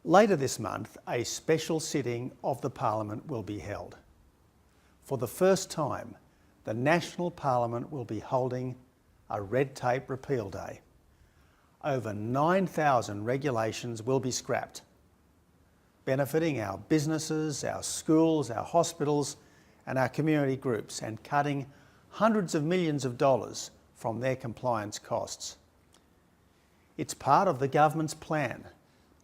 Later this month, a special sitting of the Parliament will be held. For the first time, the National Parliament will be holding a red tape repeal day. Over 9,000 regulations will be scrapped, benefiting our businesses, our schools, our hospitals and our community groups, and cutting hundreds of millions of dollars from their compliance costs. It's part of the government's plan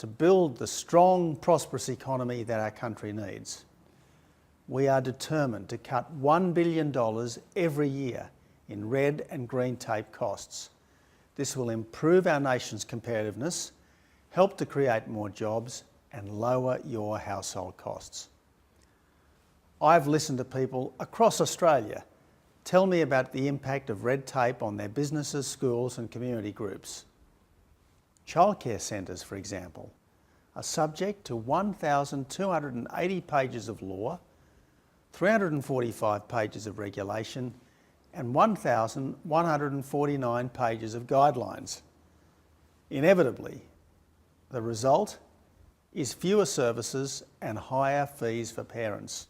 to build the strong, prosperous economy that our country needs. We are determined to cut $1 billion every year in red and green tape costs. This will improve our nation's competitiveness, help to create more jobs and lower your household costs. I've listened to people across Australia tell me about the impact of red tape on their businesses, schools and community groups. Childcare centres, for example, are subject to 1,280 pages of law, 345 pages of regulation and 1,149 pages of guidelines. Inevitably, the result is fewer services and higher fees for parents.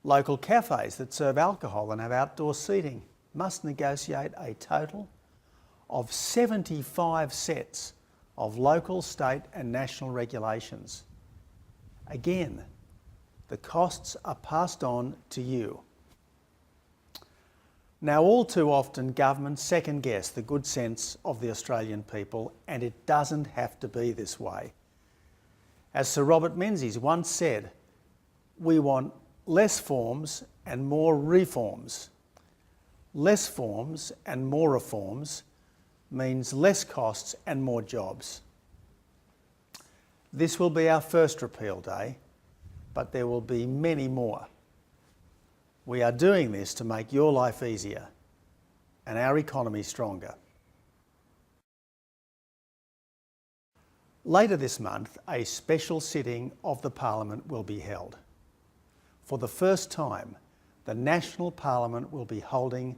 Local cafes that serve alcohol and have outdoor seating must negotiate a total of 75 sets of local, state and national regulations. Again, the costs are passed on to you. Now, all too often, governments second-guess the good sense of the Australian people, and it doesn't have to be this way. As Sir Robert Menzies once said, we want less forms and more reforms. Less forms and more reforms means less costs and more jobs. This will be our first repeal day, but there will be many more. We are doing this to make your life easier and our economy stronger. Later this month, a special sitting of the Parliament will be held. For the first time, the National Parliament will be holding